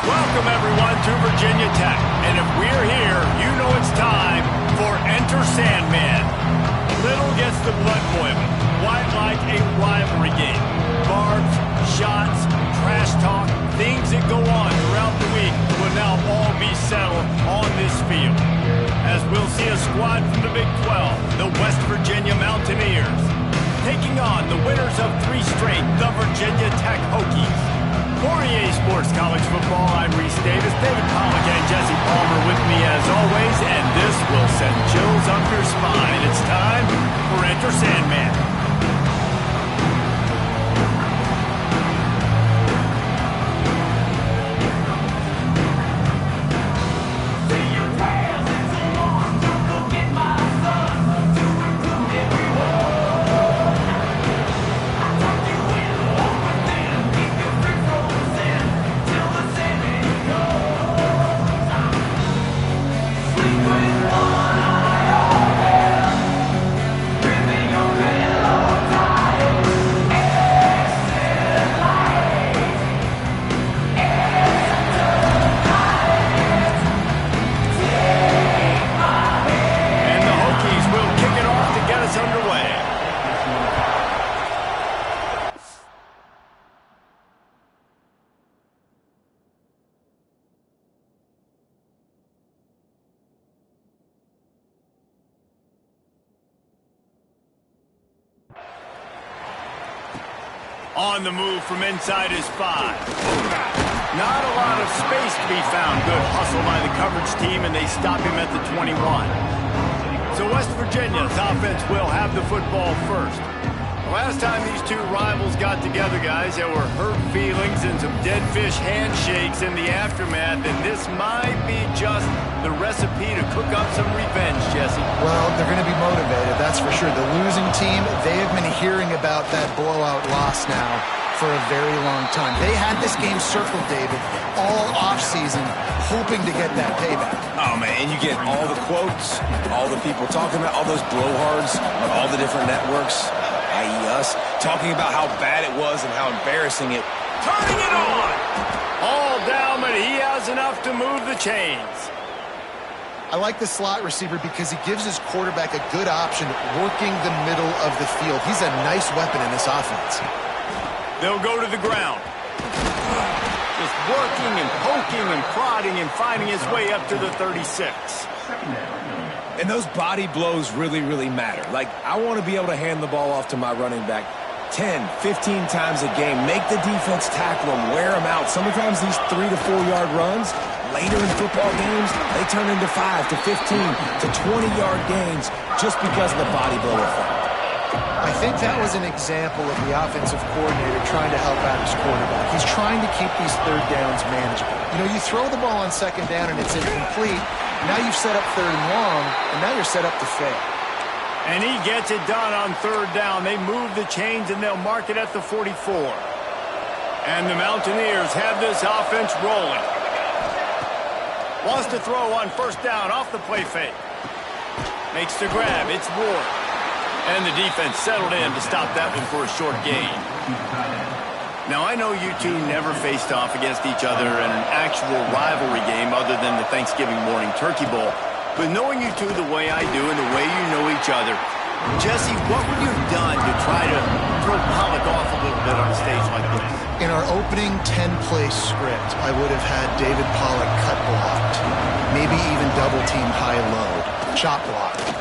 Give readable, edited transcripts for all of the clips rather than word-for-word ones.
Welcome, everyone, to Virginia Tech. And if we're here, you know it's time for Enter Sandman. Little gets the blood boiling. Quite like a rivalry game. Barbs, shots, trash talk, things that go on throughout the week will now all be settled on this field. As we'll see a squad from the Big 12, the West Virginia Mountaineers, taking on the winners of 3 straight, the Virginia Tech Hokies. For EA Sports College Football, I'm Reese Davis, David Pollock, and Jesse Palmer with me as always, and this will send chills up your spine. It's time for Enter Sandman. On the move from inside his 5. Not a lot of space to be found. Good hustle by the coverage team, and they stop him at the 21. So West Virginia's offense will have the football first. Last time these two rivals got together, guys, there were hurt feelings and some dead fish handshakes in the aftermath, and this might be just the recipe to cook up some revenge, Jesse. Well, they're going to be motivated, that's for sure. The losing team, they have been hearing about that blowout loss now for a very long time. They had this game circled, David, all offseason, hoping to get that payback. Oh, man, and you get all the quotes, all the people talking about, all those blowhards on all the different networks, i.e. us, talking about how bad it was and how embarrassing it. Turning it on! All down, but he has enough to move the chains. I like the slot receiver because he gives his quarterback a good option working the middle of the field. He's a nice weapon in this offense. They'll go to the ground. Just working and poking and prodding and finding his way up to the 36. And those body blows really, really matter. Like, I want to be able to hand the ball off to my running back 10, 15 times a game. Make the defense tackle them, wear them out. Sometimes these 3 to 4 yard runs, later in football games, they turn into 5 to 15 to 20 yard gains just because of the body blow effect. I think that was an example of the offensive coordinator trying to help out his quarterback. He's trying to keep these third downs manageable. You know, you throw the ball on second down and it's incomplete. Now you've set up third and long, and now you're set up to fail. And he gets it done on third down. They move the chains, and they'll mark it at the 44. And the Mountaineers have this offense rolling. Wants to throw on first down off the play fake. Makes the grab. It's Ward. And the defense settled in to stop that one for a short gain. Now, I know you two never faced off against each other in an actual rivalry game other than the Thanksgiving morning Turkey Bowl. But knowing you two the way I do and the way you know each other, Jesse, what would you have done to try to throw Pollock off a little bit on a stage like this? In our opening 10-play script, I would have had David Pollock cut blocked, maybe even double-team high-low, chop blocked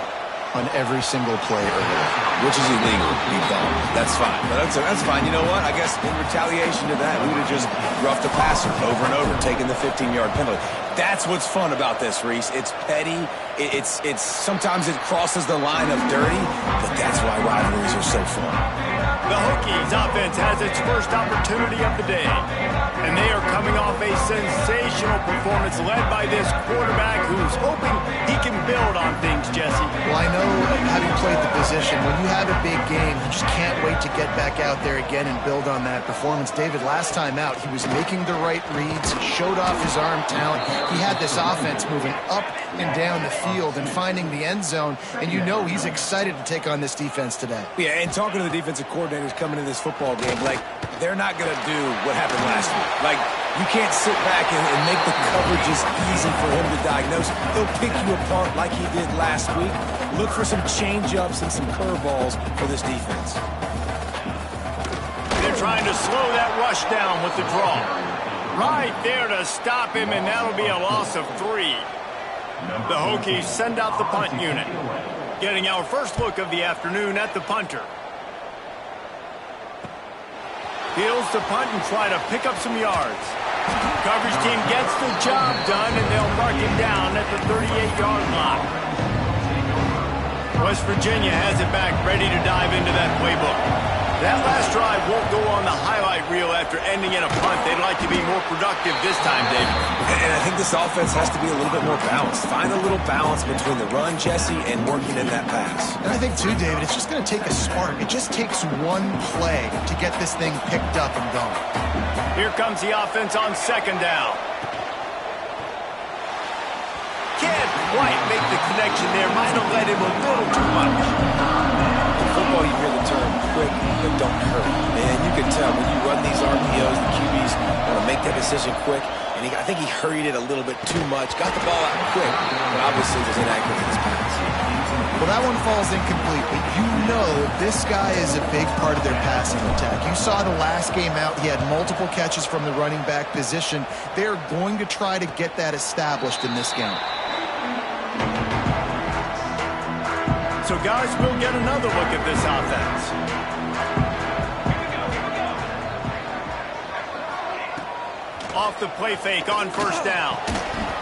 on every single play earlier. Which is illegal, we thought. That's fine. But that's fine. You know what? I guess in retaliation to that, we would have just roughed the passer over and over, taking the 15-yard penalty. That's what's fun about this, Reese. It's petty. It's sometimes it crosses the line of dirty, but that's why rivalries are so fun. The Hokies offense has its first opportunity of the day, and they are coming off a sensational performance led by this quarterback who's hoping he can build on things, Jesse. Well, I know, having played the position, when you have a big game, you just can't wait to get back out there again and build on that performance. David, last time out, he was making the right reads, showed off his arm talent. He had this offense moving up and down the field and finding the end zone, and you know he's excited to take on this defense today. Yeah, and talking to the defensive coordinators coming into this football game, like, they're not going to do what happened last week. Like, You can't sit back and make the coverages easy for him to diagnose. He'll pick you apart like he did last week. Look for some change-ups and some curveballs for this defense. They're trying to slow that rush down with the draw. Right there to stop him, and that'll be a loss of 3. The Hokies send out the punt unit. Getting our first look of the afternoon at the punter. Fields to punt and try to pick up some yards. Coverage team gets the job done, and they'll mark him down at the 38-yard line. West Virginia has it back, ready to dive into that playbook. That last drive won't go on the highlight reel after ending in a punt. They'd like to be more productive this time, David. And I think this offense has to be a little bit more balanced. Find a little balance between the run, Jesse, and working in that pass. And I think, too, David, it's just going to take a spark. It just takes one play to get this thing picked up and going. Here comes the offense on second down. Can't quite make the connection there. Might have led him a little too much. In football, you hear the term quick but don't hurry. And you can tell when you run these RPOs, the QBs want to make that decision quick. And I think he hurried it a little bit too much. Got the ball out quick, but obviously was inaccurate in his pass. Well, that one falls incomplete, but you know this guy is a big part of their passing attack. You saw the last game out. He had multiple catches from the running back position. They're going to try to get that established in this game. So, guys, we'll get another look at this offense. Off the play fake on first down.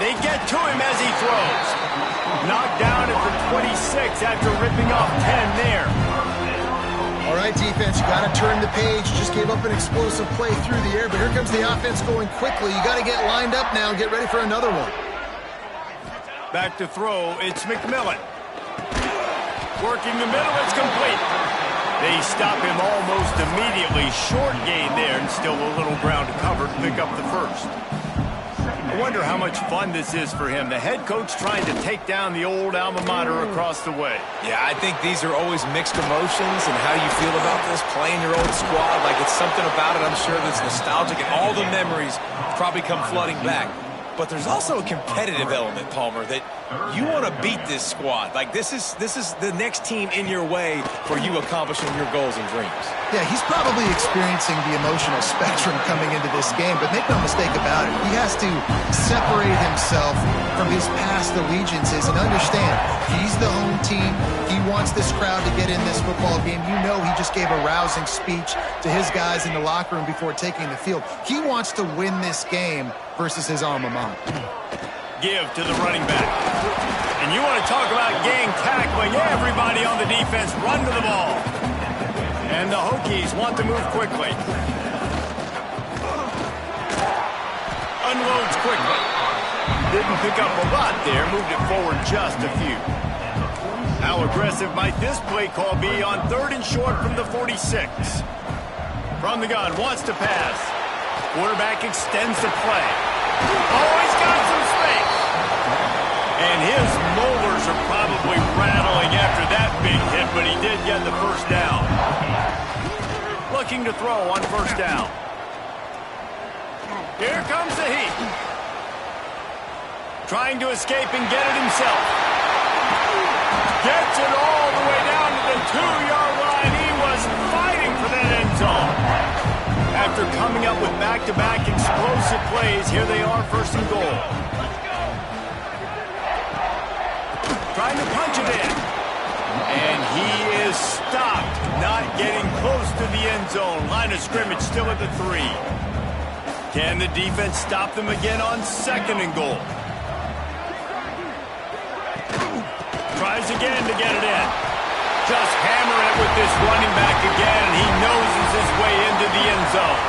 They get to him as he throws. Knocked down at the 26 after ripping off 10 there. All right, defense, you got to turn the page. Just gave up an explosive play through the air, but here comes the offense going quickly. You got to get lined up now and get ready for another one. Back to throw, it's McMillan. Working the middle, it's complete. They stop him almost immediately. Short gain there, and still a little ground to cover to pick up the first. I wonder how much fun this is for him. The head coach trying to take down the old alma mater across the way. Yeah, I think these are always mixed emotions, and how you feel about this, playing your old squad. Like, it's something about it, I'm sure, that's nostalgic, and all the memories probably come flooding back. But there's also a competitive element, Palmer, that you want to beat this squad. Like, this is the next team in your way for you accomplishing your goals and dreams. Yeah, he's probably experiencing the emotional spectrum coming into this game, but make no mistake about it. He has to separate himself from his past allegiances and understand he's the home team. He wants this crowd to get in this football game. You know he just gave a rousing speech to his guys in the locker room before taking the field. He wants to win this game versus his alma mater. Give to the running back. And you want to talk about gang tackling. Everybody on the defense run to the ball. And the Hokies want to move quickly. Unloads quickly. Didn't pick up a lot there. Moved it forward just a few. How aggressive might this play call be on 3rd and short from the 46? From the gun, wants to pass. Quarterback extends the play. Oh, he's got some space. And his molars are probably rattling after that big hit, but he did get the first down. Looking to throw on first down. Here comes the heat. Trying to escape and get it himself. Gets it all the way down to the 2-yard line. He was fighting for that end zone. After coming up with back-to-back explosive plays, here they are, 1st and goal. Trying to punch it in. And he is stopped, not getting close to the end zone. Line of scrimmage still at the 3. Can the defense stop them again on 2nd and goal? Tries again to get it in. Just hammer it with this running back again, and he noses his way into the end zone.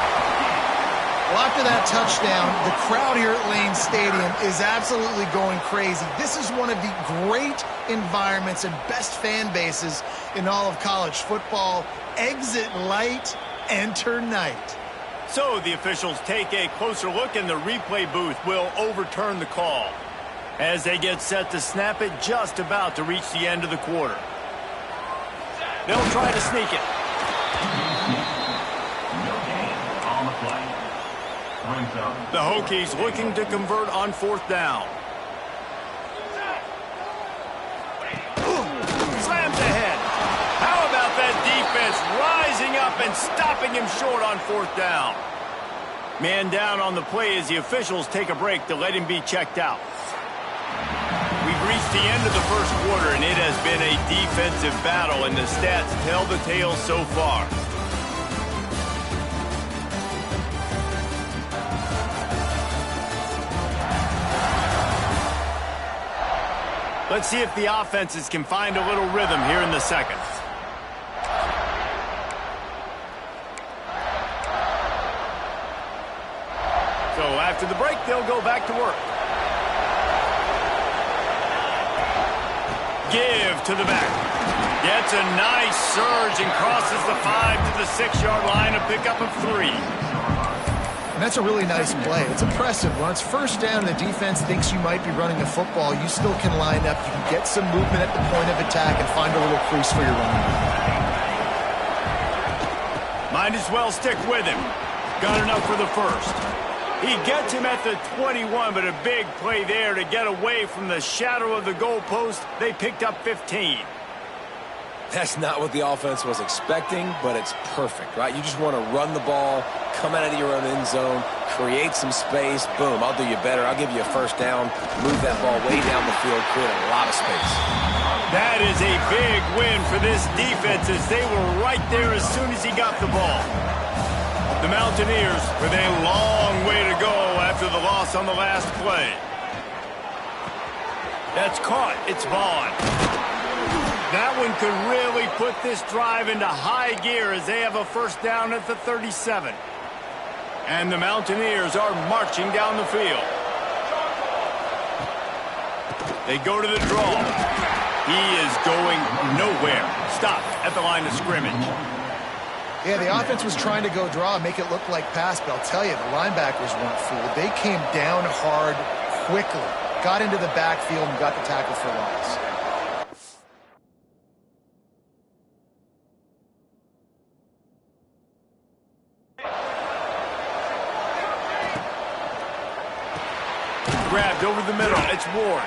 Well, after that touchdown, the crowd here at Lane Stadium is absolutely going crazy. This is one of the great environments and best fan bases in all of college football. Exit light, enter night. So the officials take a closer look, and the replay booth will overturn the call as they get set to snap it, just about to reach the end of the quarter. They'll try to sneak it. The Hokies looking to convert on 4th down. Slams ahead. How about that defense rising up and stopping him short on 4th down? Man down on the play as the officials take a break to let him be checked out. We've reached the end of the first quarter, and it has been a defensive battle, and the stats tell the tale so far. Let's see if the offenses can find a little rhythm here in the second. So after the break, they'll go back to work. Give to the back. Gets a nice surge and crosses the 5 to the 6-yard line, a pickup of 3. And that's a really nice play. It's impressive. When it's 1st down and the defense thinks you might be running the football, you still can line up. You can get some movement at the point of attack and find a little crease for your running back. Might as well stick with him. Got enough for the first. He gets him at the 21, but a big play there to get away from the shadow of the goalpost. They picked up 15. That's not what the offense was expecting, but it's perfect, right? You just want to run the ball, come out of your own end zone, create some space. Boom, I'll do you better. I'll give you a 1st down, move that ball way down the field, create a lot of space. That is a big win for this defense as they were right there as soon as he got the ball. The Mountaineers with a long way to go after the loss on the last play. That's caught. It's Vaughn. That one could really put this drive into high gear as they have a 1st down at the 37. And the Mountaineers are marching down the field. They go to the draw. He is going nowhere. Stop at the line of scrimmage. Yeah, the offense was trying to go draw and make it look like pass, but I'll tell you, the linebackers weren't fooled. They came down hard quickly, got into the backfield, and got the tackle for loss. Grabbed over the middle. It's Ward.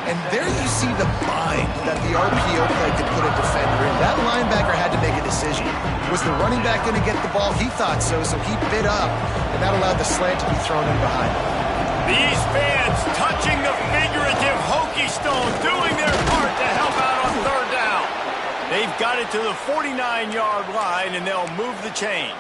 And there you see the bind that the RPO play could put a defender in. That linebacker had to make a decision. Was the running back going to get the ball? He thought so, so he bit up, and that allowed the slant to be thrown in behind him. These fans touching the figurative Hokie stone, doing their part to help out on 3rd down. They've got it to the 49-yard line, and they'll move the chains.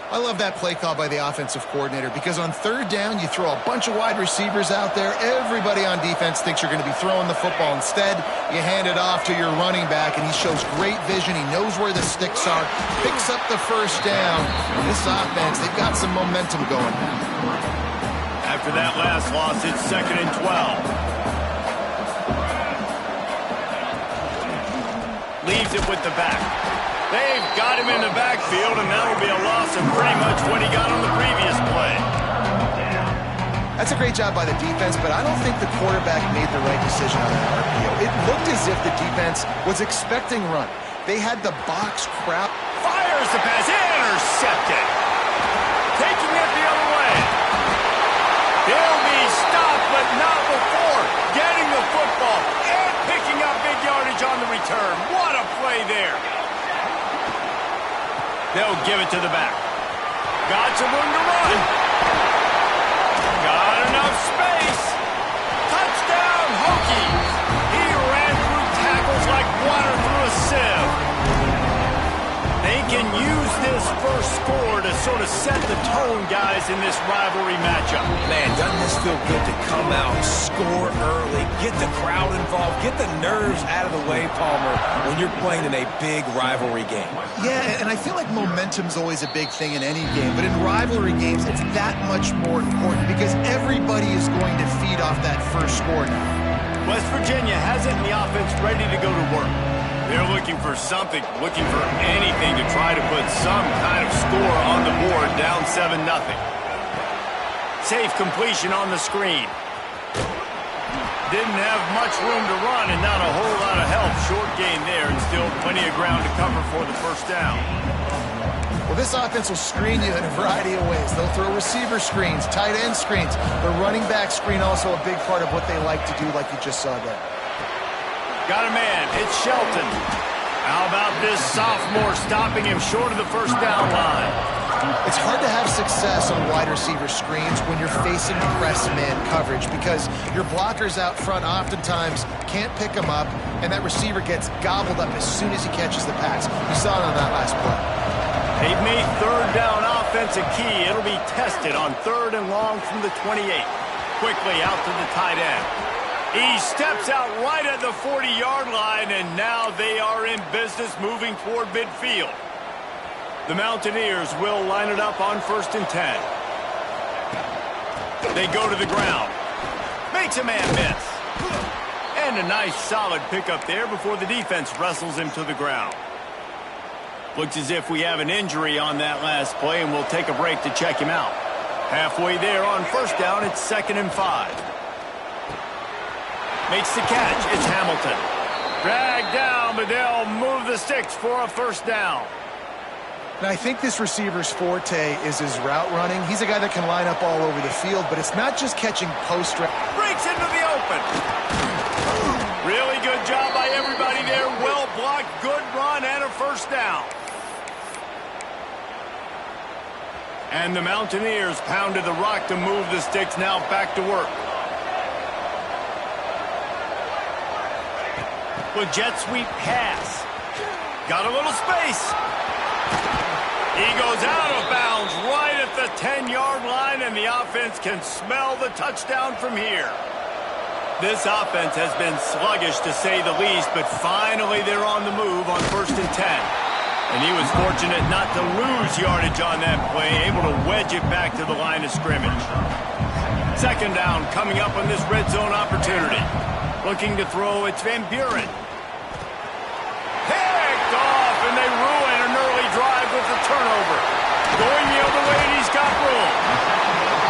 I love that play call by the offensive coordinator because on 3rd down, you throw a bunch of wide receivers out there. Everybody on defense thinks you're going to be throwing the football. Instead, you hand it off to your running back, and he shows great vision. He knows where the sticks are, picks up the 1st down. This offense, they've got some momentum going now. After that last loss, it's 2nd and 12. Leaves it with the back. They've got him in the backfield, and that'll be a loss of pretty much what he got on the previous play. That's a great job by the defense, but I don't think the quarterback made the right decision on that RPO. It looked as if the defense was expecting run. They had the box crap. Fires the pass. Intercepted. Taking it the other way. They'll be stopped, but not before getting the football and picking up big yardage on the return. What a play there. They'll give it to the back. Got some room to run. Got enough space. Touchdown, Hokies. He ran through tackles like water through a sieve. They can use this first score to sort of set the tone, guys, in this rivalry matchup. Man, doesn't this feel good to come out, score early, get the crowd involved, get the nerves out of the way, Palmer, when you're playing in a big rivalry game? Yeah, and I feel like momentum's always a big thing in any game, but in rivalry games, it's that much more important because everybody is going to feed off that first score now. West Virginia has it in the offense ready to go to work. They're looking for something, looking for anything to try to put some kind of score on the board, down 7-0. Safe completion on the screen. Didn't have much room to run and not a whole lot of help. Short gain there and still plenty of ground to cover for the 1st down. Well, this offense will screen you in a variety of ways. They'll throw receiver screens, tight end screens. The running back screen also a big part of what they like to do, like you just saw there. Got a man. It's Shelton. How about this sophomore stopping him short of the first down line? It's hard to have success on wide receiver screens when you're facing press man coverage because your blockers out front oftentimes can't pick them up, and that receiver gets gobbled up as soon as he catches the pass. You saw it on that last play. They've made third down offense a key. It'll be tested on 3rd and long from the 28. Quickly out to the tight end. He steps out right at the 40-yard line, and now they are in business moving toward midfield. The Mountaineers will line it up on 1st and 10. They go to the ground. Makes a man miss. And a nice solid pickup there before the defense wrestles him to the ground. Looks as if we have an injury on that last play, and we'll take a break to check him out. Halfway there on 1st down, it's 2nd and 5. Makes the catch. It's Hamilton. Dragged down, but they'll move the sticks for a 1st down. And I think this receiver's forte is his route running. He's a guy that can line up all over the field, but it's not just catching post route. Breaks into the open. Really good job by everybody there. Well blocked, good run, and a 1st down. And the Mountaineers pounded the rock to move the sticks. Now back to work. With jet sweep pass. Got a little space. He goes out of bounds right at the 10-yard line, and the offense can smell the touchdown from here. This offense has been sluggish, to say the least, but finally they're on the move on 1st and 10. And he was fortunate not to lose yardage on that play, able to wedge it back to the line of scrimmage. 2nd down coming up on this red zone opportunity. Looking to throw, it's Van Buren. Picked off, and they ruin an early drive with the turnover. Going the other way, and he's got room.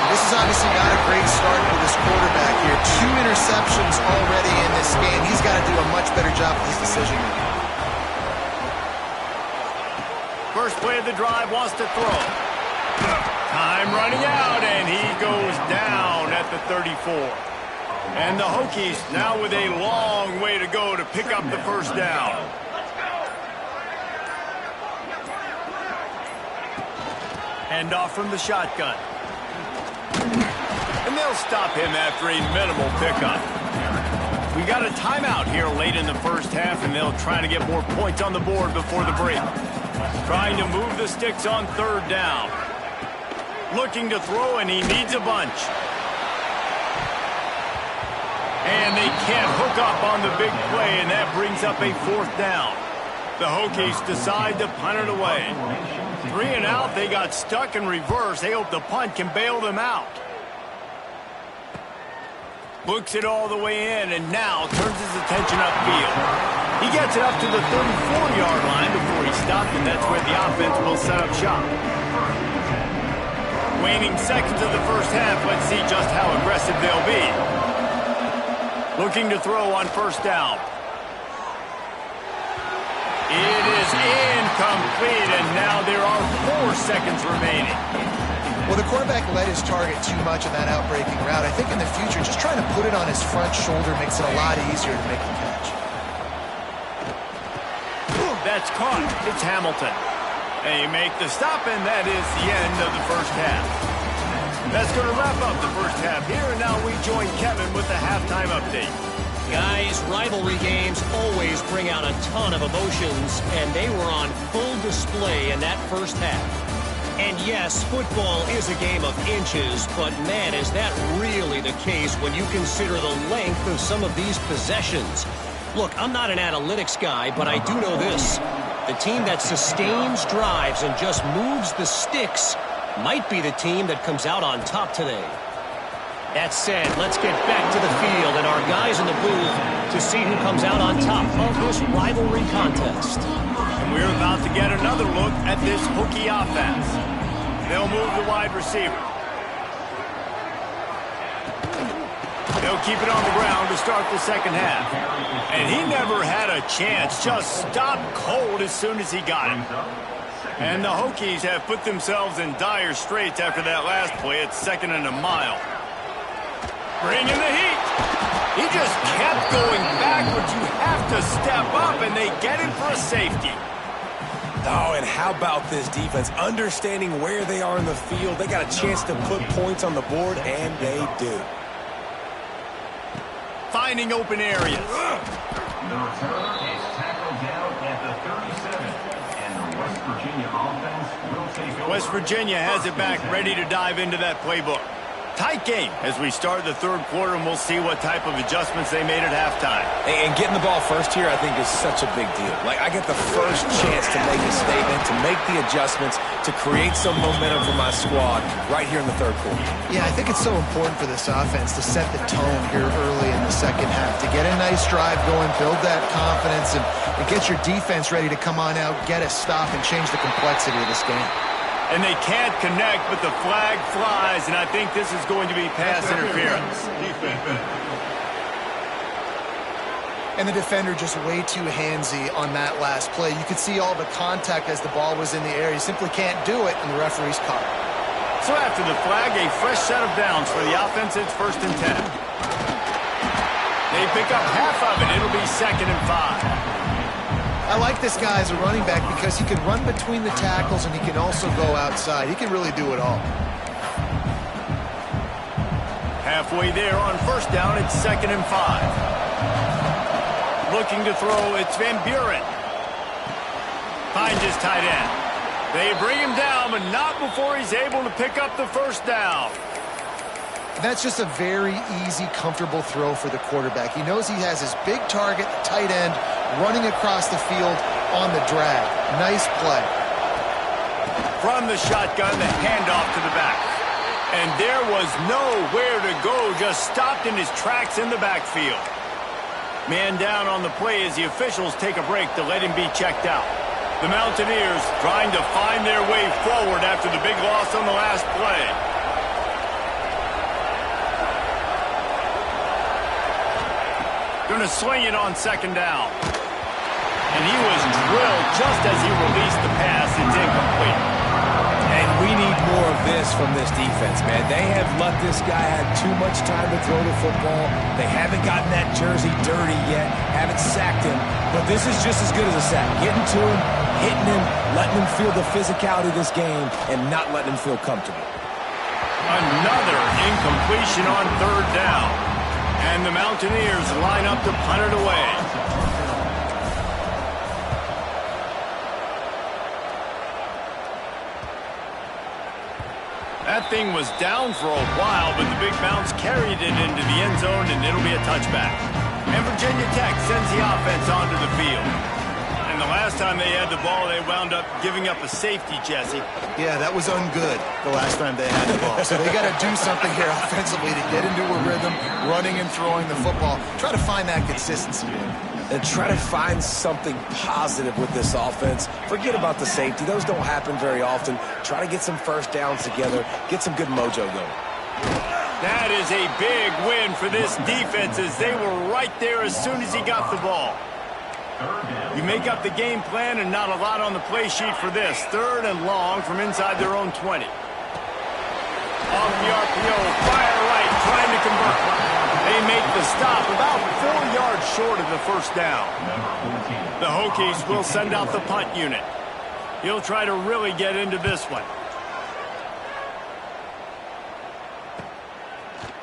This is obviously not a great start for this quarterback here. 2 interceptions already in this game. He's got to do a much better job with his decision making. First play of the drive, wants to throw. Time running out, and he goes down at the 34. And the Hokies now with a long way to go to pick up the 1st down. Hand off from the shotgun. And they'll stop him after a minimal pickup. We got a timeout here late in the 1st half, and they'll try to get more points on the board before the break. Trying to move the sticks on 3rd down. Looking to throw, and he needs a bunch. And they can't hook up on the big play, and that brings up a 4th down. The Hokies decide to punt it away. 3 and out, they got stuck in reverse. They hope the punt can bail them out. Books it all the way in, and now turns his attention upfield. He gets it up to the 34-yard line before he stopped, and that's where the offense will set up shop. Waning seconds of the 1st half, let's see just how aggressive they'll be. Looking to throw on 1st down. It is incomplete, and now there are 4 seconds remaining. Well, the quarterback let his target too much in that outbreaking route. I think in the future, just trying to put it on his front shoulder makes it a lot easier to make the catch. That's caught. It's Hamilton. They make the stop, and that is the end of the 1st half. That's going to wrap up the 1st half here, and now we join Kevin with the halftime update. Guys, rivalry games always bring out a ton of emotions, and they were on full display in that 1st half. And yes, football is a game of inches, but man, is that really the case when you consider the length of some of these possessions. Look, I'm not an analytics guy, but I do know this. The team that sustains drives and just moves the sticks might be the team that comes out on top today. That said, let's get back to the field and our guys in the booth to see who comes out on top of this rivalry contest. And we're about to get another look at this Hokie offense. They'll move the wide receiver. They'll keep it on the ground to start the 2nd half. And he never had a chance, just stopped cold as soon as he got him. And the Hokies have put themselves in dire straits after that last play. It's 2nd and a mile. Bringing the heat. He just kept going backwards. You have to step up, and they get him for a safety. Oh, and how about this defense? Understanding where they are in the field. They got a chance to put points on the board, and they do. Finding open areas. The returner is tackled down at the 37. And the West Virginia offense will take over. West Virginia has it back, ready to dive into that playbook. Tight game as we start the 3rd quarter, and we'll see what type of adjustments they made at halftime. And getting the ball first here, I think, is such a big deal. Like, I get the first chance to make a statement, to make the adjustments, to create some momentum for my squad right here in the 3rd quarter. Yeah, I think it's so important for this offense to set the tone here early in the 2nd half, to get a nice drive going, build that confidence, and get your defense ready to come on out, get a stop, and change the complexity of this game. And they can't connect, but the flag flies, and I think this is going to be pass interference. And the defender just way too handsy on that last play. You could see all the contact as the ball was in the air. He simply can't do it, and the referee's caught it. So after the flag, a fresh set of downs for the offense. It's 1st and 10. They pick up half of it. It'll be 2nd and 5. I like this guy as a running back because he can run between the tackles and he can also go outside. He can really do it all. Halfway there on 1st down, it's 2nd and 5. Looking to throw, it's Van Buren. Finds his tight end. They bring him down, but not before he's able to pick up the 1st down. That's just a very easy, comfortable throw for the quarterback. He knows he has his big target, the tight end, running across the field on the drag. Nice play. From the shotgun, the handoff to the back. And there was nowhere to go, just stopped in his tracks in the backfield. Man down on the play as the officials take a break to let him be checked out. The Mountaineers trying to find their way forward after the big loss on the last play. Going to sling it on 2nd down. And he was drilled just as he released the pass. It's incomplete. And we need more of this from this defense, man. They have let this guy have too much time to throw the football. They haven't gotten that jersey dirty yet, haven't sacked him. But this is just as good as a sack. Getting to him, hitting him, letting him feel the physicality of this game, and not letting him feel comfortable. Another incompletion on 3rd down. And the Mountaineers line up to punt it away. That thing was down for a while, but the big bounce carried it into the end zone, and it'll be a touchback. And Virginia Tech sends the offense onto the field. And the last time they had the ball, they wound up giving up a safety, Jesse. Yeah, that was ungood the last time they had the ball. So they got to do something here offensively to get into a rhythm, running and throwing the football. Try to find that consistency. And try to find something positive with this offense. Forget about the safety. Those don't happen very often. Try to get some 1st downs together. Get some good mojo going. That is a big win for this defense as they were right there as soon as he got the ball. You make up the game plan and not a lot on the play sheet for this. 3rd and long from inside their own 20. Off the RPO, fire right, trying to convert. They make the stop about 4 yards short of the 1st down. The Hokies will send out the punt unit. He'll try to really get into this one.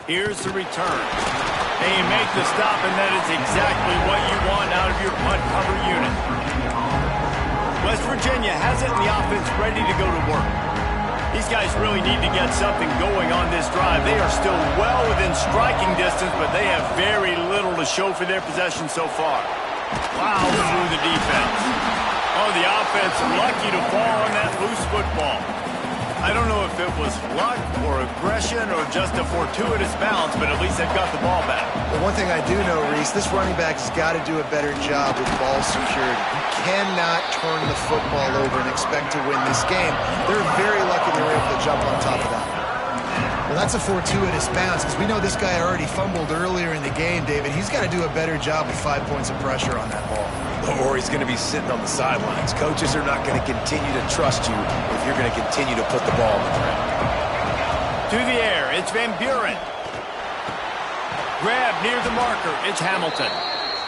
Here's the return. They make the stop, and that is exactly what you want out of your punt cover unit. West Virginia has it in the offense ready to go to work. These guys really need to get something going on this drive. They are still well within striking distance, but they have very little to show for their possession so far. Plows through the defense. Oh, the offense lucky to fall on that loose football. I don't know if it was luck or aggression or just a fortuitous bounce, but at least they've got the ball back. But one thing I do know, Reese, this running back has got to do a better job with ball security. You cannot turn the football over and expect to win this game. They're very lucky they were able to jump on top of that. Well, that's a fortuitous bounce because we know this guy already fumbled earlier in the game, David. He's got to do a better job with 5 points of pressure on that ball. Or he's going to be sitting on the sidelines. Coaches are not going to continue to trust you if you're going to continue to put the ball on the ground. To the air, it's Van Buren. Grab near the marker, it's Hamilton.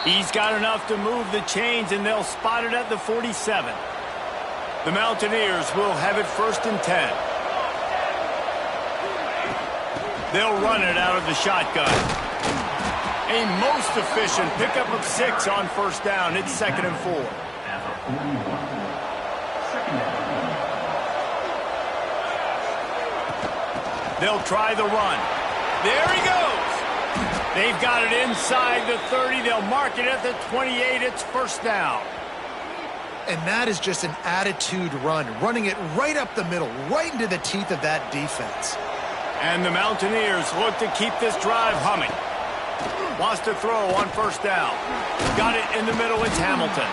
He's got enough to move the chains, and they'll spot it at the 47. The Mountaineers will have it 1st and 10. They'll run it out of the shotgun. A most efficient pickup of 6 on 1st down. It's 2nd and 4. They'll try the run. There he goes. They've got it inside the 30. They'll mark it at the 28. It's 1st down. And that is just an attitude run, running it right up the middle, right into the teeth of that defense. And the Mountaineers look to keep this drive humming. Wants to throw on 1st down. Got it in the middle. It's Hamilton.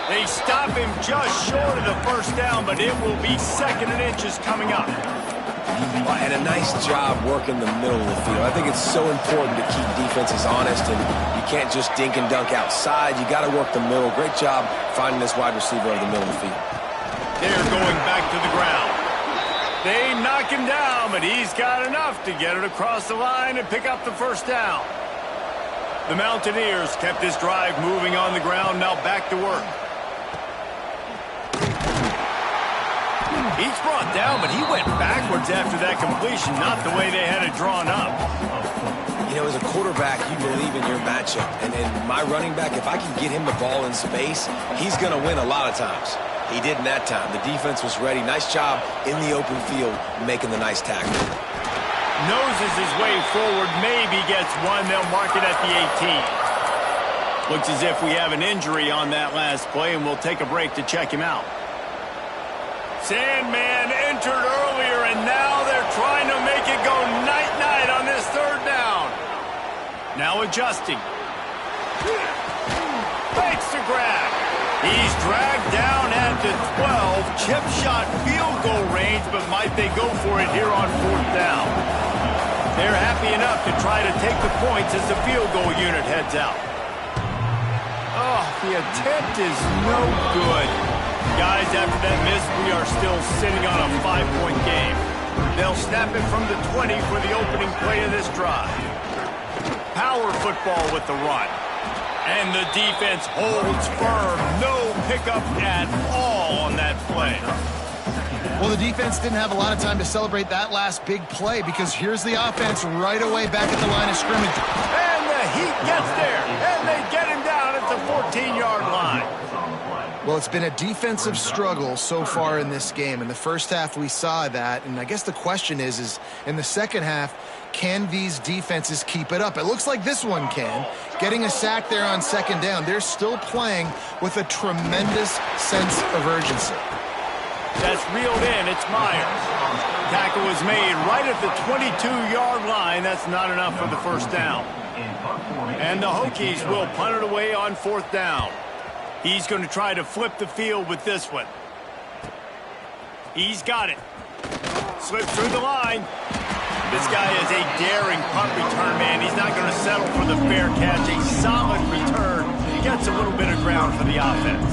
They stop him just short of the 1st down, but it will be 2nd and inches coming up. And a nice job working the middle of the field. I think it's so important to keep defenses honest, and you can't just dink and dunk outside. You got to work the middle. Great job finding this wide receiver over the middle of the field. They're going back to the ground. They knock him down, but he's got enough to get it across the line and pick up the 1st down. The Mountaineers kept this drive moving on the ground. Now back to work. He's brought down, but he went backwards after that completion, not the way they had it drawn up. You know, as a quarterback, you believe in your matchup. And my running back, if I can get him the ball in space, he's going to win a lot of times. He did in that time. The defense was ready. Nice job in the open field making the nice tackle. Noses his way forward, maybe gets one. They'll mark it at the 18. Looks as if we have an injury on that last play, and we'll take a break to check him out. Sandman entered earlier, and now they're trying to make it go night-night on this 3rd down. Now adjusting. Fakes the grab. He's dragged down at the 12. Chip shot field goal range, but might they go for it here on 4th down? They're happy enough to try to take the points as the field goal unit heads out. Oh, the attempt is no good. Guys, after that miss, we are still sitting on a 5-point game. They'll snap it from the 20 for the opening play of this drive. Power football with the run. And the defense holds firm. No pickup at all on that play. Well, the defense didn't have a lot of time to celebrate that last big play because here's the offense right away back at the line of scrimmage. And the Heat gets there, and they get him down at the 14-yard line. Well, it's been a defensive struggle so far in this game. In the first half, we saw that. And I guess the question is in the second half, can these defenses keep it up? It looks like this one can. Getting a sack there on 2nd down. They're still playing with a tremendous sense of urgency. That's reeled in. It's Myers. Tackle was made right at the 22-yard line. That's not enough for the 1st down. And the Hokies will punt it away on 4th down. He's going to try to flip the field with this one. He's got it. Slips through the line. This guy is a daring punt return man. He's not going to settle for the fair catch. A solid return. Gets a little bit of ground for the offense.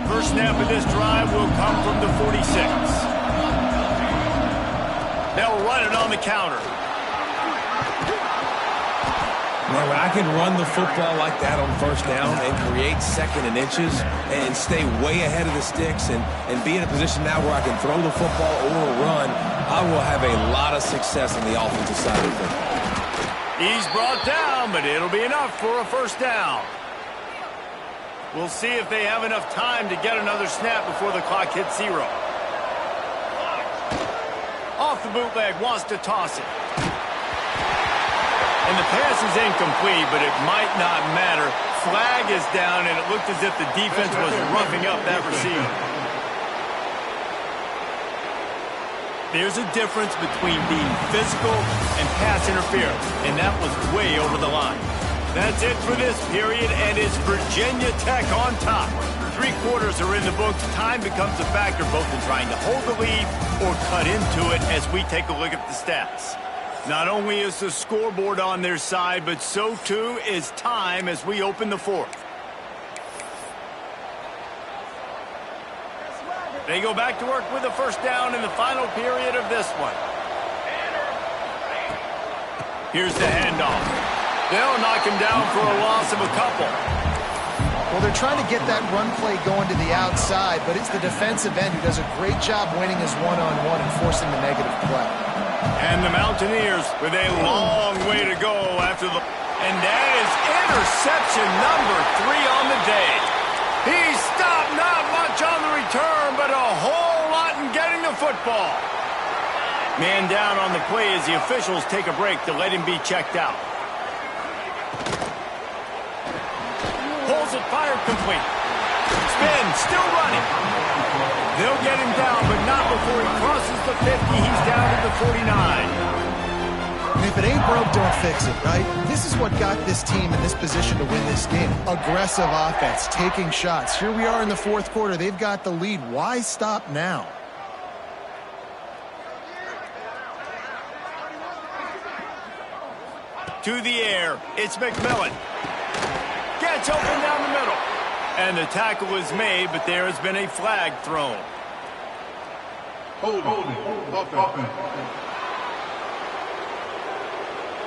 First snap of this drive will come from the 46. They'll run it on the counter. Man, when I can run the football like that on 1st down and create 2nd and inches and stay way ahead of the sticks and be in a position now where I can throw the football or run, I will have a lot of success on the offensive side of the football. He's brought down, but it'll be enough for a 1st down. We'll see if they have enough time to get another snap before the clock hits 0. Off the bootleg, wants to toss it. And the pass is incomplete, but it might not matter. Flag is down, and it looked as if the defense was roughing up that receiver. There's a difference between being physical and pass interference, and that was way over the line. That's it for this period, and it's Virginia Tech on top. 3 quarters are in the books, time becomes a factor both in trying to hold the lead or cut into it as we take a look at the stats. Not only is the scoreboard on their side, but so too is time as we open the 4th. They go back to work with a first down in the final period of this one. Here's the handoff. They'll knock him down for a loss of a couple. Well, they're trying to get that run play going to the outside, but it's the defensive end who does a great job winning his one-on-one and forcing the negative play. And the Mountaineers with a long way to go after the... And that is interception number 3 on the day. He stopped not much on the return, but a whole lot in getting the football. Man down on the play as the officials take a break to let him be checked out. Pulls it, fired complete. Spin, still running. They'll get him down, but not before he crosses the 50. He's down to the 49. And if it ain't broke, don't fix it, right? This is what got this team in this position to win this game. Aggressive offense, taking shots. Here we are in the 4th quarter. They've got the lead. Why stop now? To the air, it's McMillan. Gets open down the middle. And the tackle is made, but there has been a flag thrown.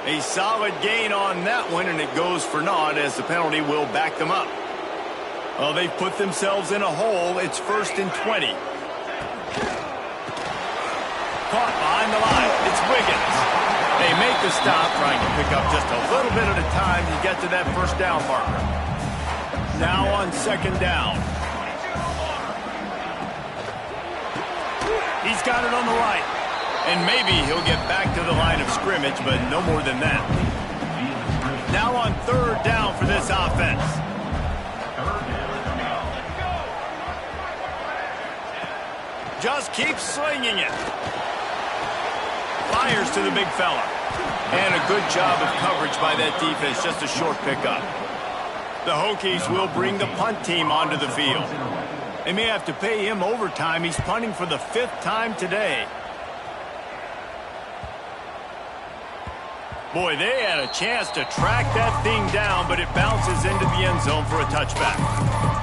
A solid gain on that one, and it goes for naught as the penalty will back them up. Well, they've put themselves in a hole. It's 1st and 20. Caught behind the line. It's Wiggins. They make the stop, trying to pick up just a little bit at a time to get to that first down marker. Now on 2nd down. He's got it on the right. And maybe he'll get back to the line of scrimmage, but no more than that. Now on 3rd down for this offense. Just keeps slinging it. Fires to the big fella. And a good job of coverage by that defense, just a short pickup. The Hokies will bring the punt team onto the field. They may have to pay him overtime. He's punting for the 5th time today. Boy, they had a chance to track that thing down, but it bounces into the end zone for a touchback.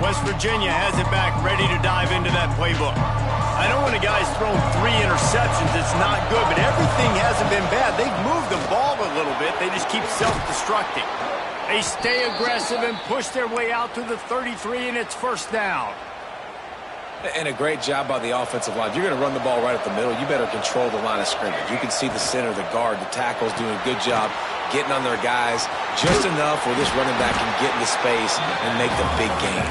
West Virginia has it back, ready to dive into that playbook. I know when a guy's thrown 3 interceptions, it's not good, but everything hasn't been bad. They've moved the ball a little bit. They just keep self-destructing. They stay aggressive and push their way out to the 33, and it's 1st down. And a great job by the offensive line. If you're going to run the ball right at the middle, you better control the line of scrimmage. You can see the center, the guard, the tackles doing a good job getting on their guys just enough where this running back can get into space and make the big gain.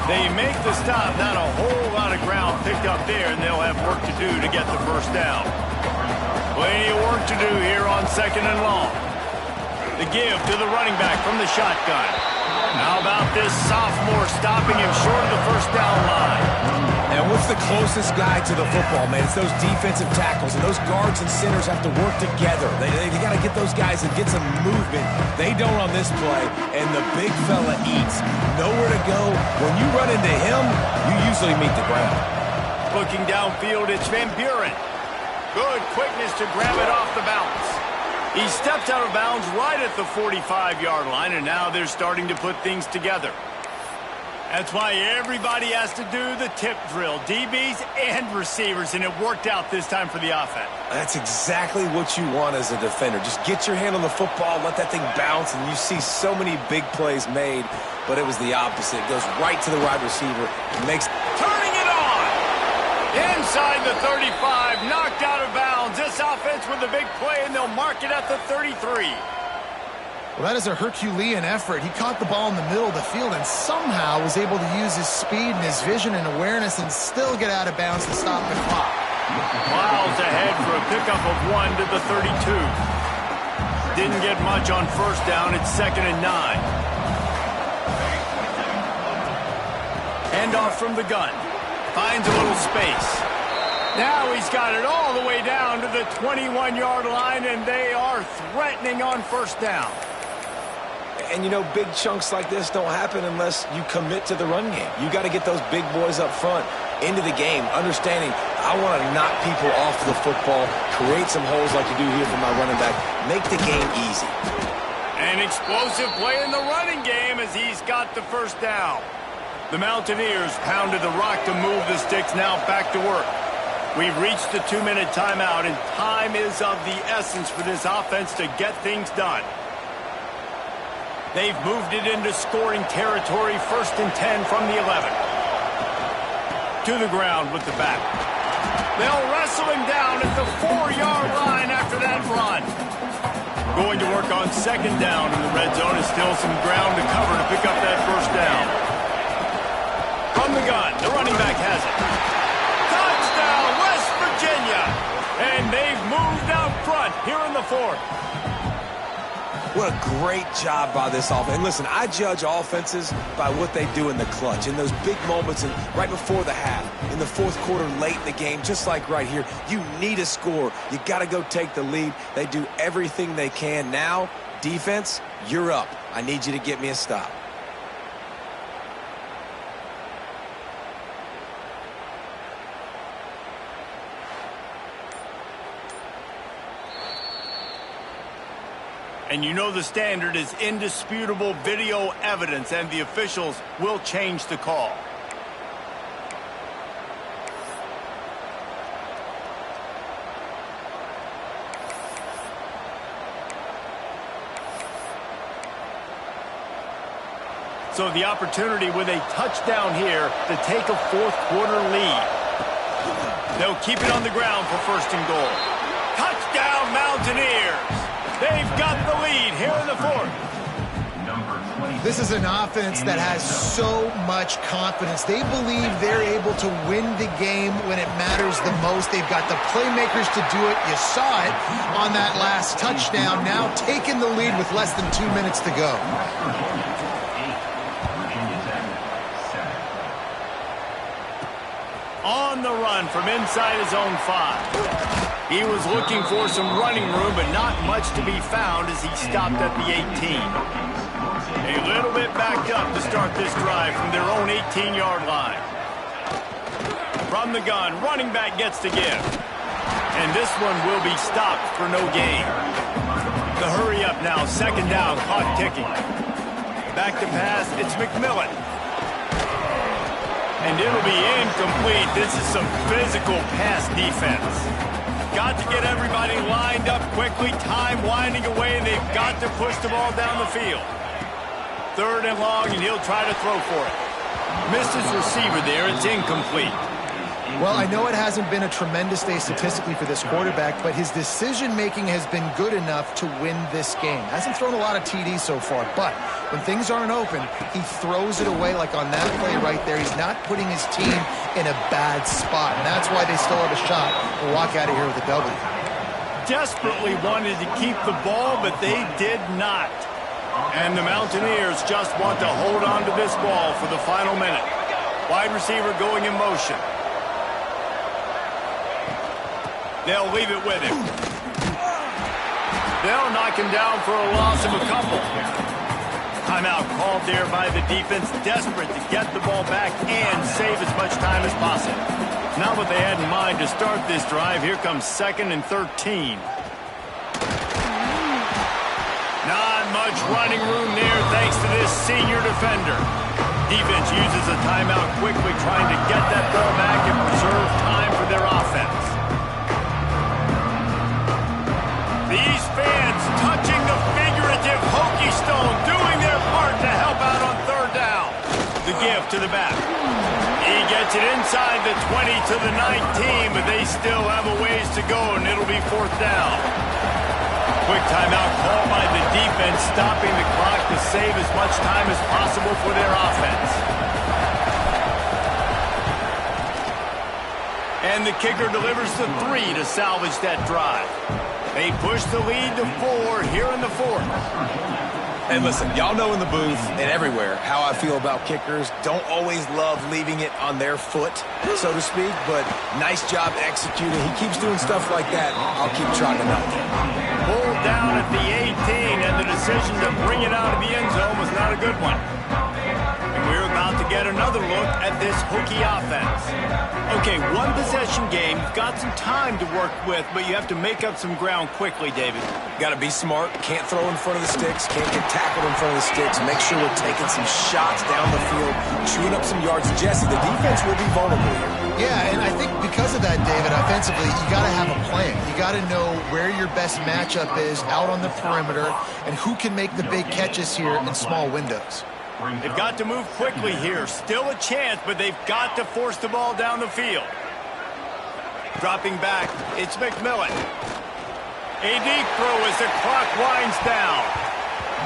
They make the stop. Not a whole lot of ground picked up there, and they'll have work to do to get the first down. Plenty of work to do here on 2nd and long. The give to the running back from the shotgun. How about this sophomore stopping him short of the first down line? And what's the closest guy to the football, man? It's those defensive tackles, and those guards and centers have to work together. They got to get those guys and get some movement. They don't on this play, and the big fella eats. Nowhere to go. When you run into him, you usually meet the ground. Looking downfield, it's Van Buren. Good quickness to grab it off the bounce. He steps out of bounds right at the 45-yard line, and now they're starting to put things together. That's why everybody has to do the tip drill, DBs and receivers, and it worked out this time for the offense. That's exactly what you want as a defender. Just get your hand on the football, let that thing bounce, and you see so many big plays made, but it was the opposite. It goes right to the wide receiver. It makes... Turning it on! Inside the 35, knocked out of bounds. This offense with a big play, and they'll mark it at the 33. Well, that is a Herculean effort. He caught the ball in the middle of the field and somehow was able to use his speed and his vision and awareness and still get out of bounds to stop the clock. Miles ahead for a pickup of 1 to the 32. Didn't get much on first down. It's 2nd and 9. Handoff from the gun. Finds a little space. Now he's got it all the way down to the 21-yard line, and they are threatening on first down. And, you know, big chunks like this don't happen unless you commit to the run game. You got to get those big boys up front into the game, understanding I want to knock people off the football, create some holes like you do here for my running back, make the game easy. An explosive play in the running game as he's got the first down. The Mountaineers pounded the rock to move the sticks, now back to work. We've reached the 2-minute timeout, and time is of the essence for this offense to get things done. They've moved it into scoring territory, 1st and 10 from the 11. To the ground with the back. They'll wrestle him down at the 4-yard line after that run. Going to work on 2nd down in the red zone, is still some ground to cover to pick up that first down. From the gun, the running back has it. Touchdown, West Virginia! And they've moved out front here in the 4th. What a great job by this offense. And listen, I judge offenses by what they do in the clutch, in those big moments and right before the half, in the 4th quarter, late in the game, just like right here. You need a score. You got to go take the lead. They do everything they can. Now, defense, you're up. I need you to get me a stop. And you know the standard is indisputable video evidence, and the officials will change the call. So the opportunity with a touchdown here to take a 4th quarter lead. They'll keep it on the ground for 1st and goal. Touchdown, Mountaineers! They've got the lead here in the 4th. This is an offense that has so much confidence. They believe they're able to win the game when it matters the most. They've got the playmakers to do it. You saw it on that last touchdown. Now taking the lead with less than 2 minutes to go. On the run from inside his own 5. He was looking for some running room, but not much to be found as he stopped at the 18. A little bit backed up to start this drive from their own 18-yard line. From the gun, running back gets to give. And this one will be stopped for no gain. The hurry up now, 2nd down, clock ticking. Back to pass, it's McMillan. And it'll be incomplete. This is some physical pass defense. Got to get everybody lined up quickly. Time winding away. They've got to push the ball down the field. 3rd and long, and he'll try to throw for it. Missed his receiver there. It's incomplete. Well, I know it hasn't been a tremendous day statistically for this quarterback, but his decision-making has been good enough to win this game. Hasn't thrown a lot of TDs so far, but when things aren't open, he throws it away like on that play right there. He's not putting his team in a bad spot, and that's why they still have a shot to walk out of here with a W. Desperately wanted to keep the ball, but they did not. And the Mountaineers just want to hold on to this ball for the final minute. Wide receiver going in motion. They'll leave it with him. They'll knock him down for a loss of a couple. Timeout called there by the defense, desperate to get the ball back and save as much time as possible. Not what they had in mind to start this drive. Here comes 2nd and 13. Not much running room there thanks to this senior defender. Defense uses a timeout quickly, trying to get that ball back and preserve time for their offense. These fans touching the figurative hokey stone, doing their part to help out on 3rd down. The give to the back. He gets it inside the 20 to the 19, but they still have a ways to go, and it'll be 4th down. Quick timeout called by the defense, stopping the clock to save as much time as possible for their offense. And the kicker delivers the 3 to salvage that drive. They push the lead to 4 here in the 4th. And listen, y'all know in the booth and everywhere how I feel about kickers. Don't always love leaving it on their foot, so to speak, but nice job executing. He keeps doing stuff like that. I'll keep trotting him out. Pulled down at the 18, and the decision to bring it out of the end zone was not a good one. And we're about to get another look at this Hokie offense. Okay, one possession game. You've got some time to work with, but you have to make up some ground quickly, David. Got to be smart. Can't throw in front of the sticks. Can't get tackled in front of the sticks. Make sure we're taking some shots down the field, chewing up some yards. Jesse, the defense will be vulnerable here. Yeah, and I think because of that, David, offensively, you got to have a plan. You got to know where your best matchup is out on the perimeter and who can make the big catches here in small windows. They've got to move quickly here. Still a chance, but they've got to force the ball down the field. Dropping back, it's McMillan. A deep throw as the clock winds down.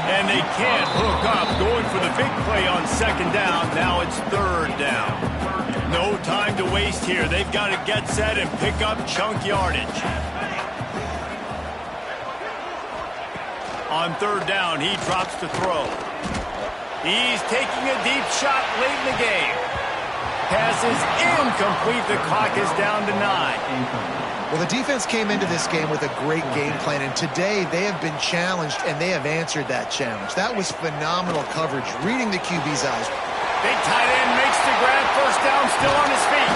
And they can't hook up, going for the big play on second down. Now it's third down. No time to waste here. They've got to get set and pick up chunk yardage. On third down, he drops to throw. He's taking a deep shot late in the game. Pass is incomplete. The clock is down to 9. Well, the defense came into this game with a great game plan, and today they have been challenged, and they have answered that challenge. That was phenomenal coverage, reading the QB's eyes. Big tight end makes the grab, first down, still on his feet.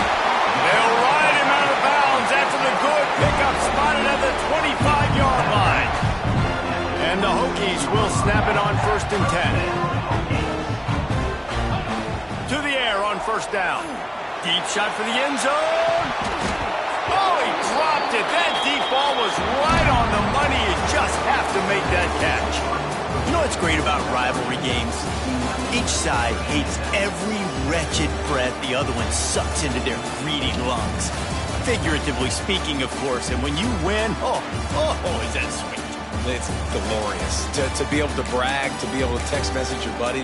They'll ride him out of bounds after the good pickup, spotted at the 25-yard line. And the Hokies will snap it on 1st and 10. To the air on first down. Deep shot for the end zone. Oh, he dropped it. That deep ball was right on the money. You just have to make that catch. You know what's great about rivalry games? Each side hates every wretched breath the other one sucks into their greedy lungs. Figuratively speaking, of course. And when you win, oh, is that sweet. It's glorious to be able to brag, to be able to text message your buddy.